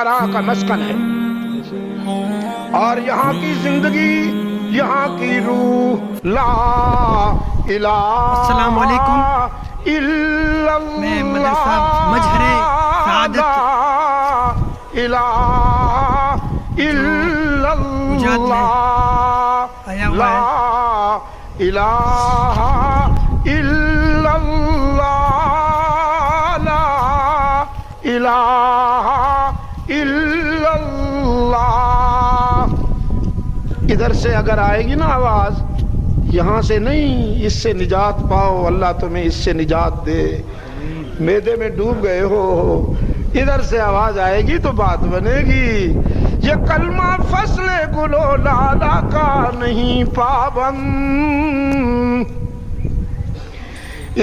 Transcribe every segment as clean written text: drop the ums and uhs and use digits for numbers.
ثرا کا مسکن ہے، اور یہاں کی زندگی، یہاں کی روح لا الہ السلام علیکم، الا میں مدرسہ مجہر سعادت لا الہ الا گجرات میں اللہ، آیا ہوا لا ہے۔ الہ الا اللہ، لا الہ الا اللہ۔ ادھر سے اگر آئے گی نا آواز، یہاں سے نہیں، اس سے نجات پاؤ، اللہ تمہیں اس سے نجات دے، میدے میں ڈوب گئے ہو، ادھر سے آواز آئے گی تو بات بنے گی۔ یہ کلمہ فصل گل و لالا کا نہیں پابند،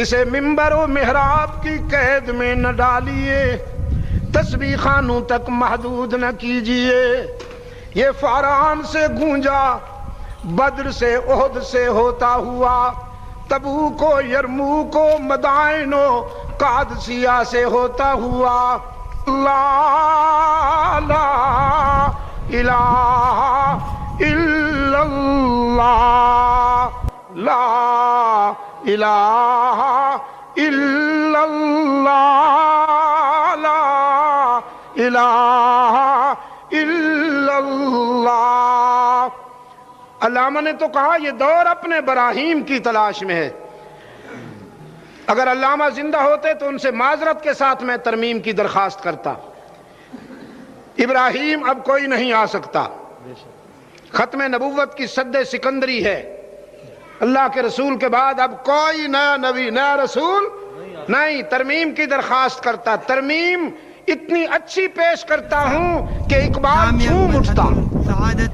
اسے ممبر و محراب کی قید میں نہ ڈالیے، تسبیح خانوں تک محدود نہ کیجیے۔ یہ فاران سے گونجا، بدر سے احد سے ہوتا ہوا، تبوک و یرموک و مدائن و قادسیہ سے ہوتا ہوا، لا الہ الا اللہ، لا الہ الا اللہ، لا الہ الا اللہ۔ علامہ نے تو کہا یہ دور اپنے براہیم کی تلاش میں ہے۔ اگر علامہ زندہ ہوتے تو ان سے معذرت کے ساتھ میں ترمیم کی درخواست کرتا۔ ابراہیم اب کوئی نہیں آ سکتا، ختم نبوت کی سد سکندری ہے، اللہ کے رسول کے بعد اب کوئی نیا نبی نیا رسول نہیں۔ ترمیم کی درخواست کرتا، ترمیم اتنی اچھی پیش کرتا ہوں کہ اقبال جھوم اٹھتا۔ سعادت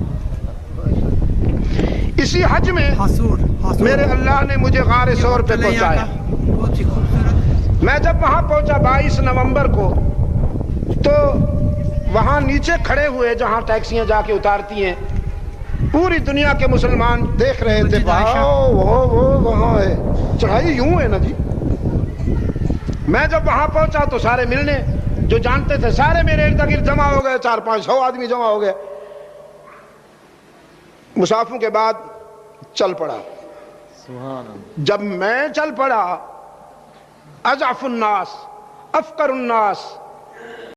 اسی حج میں حصور میرے اللہ نے مجھے غار سور پہ پہنچایا۔ بہت ہی خوبصورت۔ میں جب وہاں پہنچا 22 نومبر کو، تو وہاں نیچے کھڑے ہوئے جہاں ٹیکسیاں جا کے اتارتی ہیں، پوری دنیا کے مسلمان دیکھ رہے تھے، وہ وہاں ہے، چڑھائی یوں ہے نا جی۔ میں جب وہاں پہنچا تو سارے ملنے جو جانتے تھے سارے میرے ارد گرد جمع ہو گئے، 400-500 آدمی جمع ہو گئے۔ مصافوں کے بعد چل پڑا۔ جب میں چل پڑا، اضعف الناس افقر الناس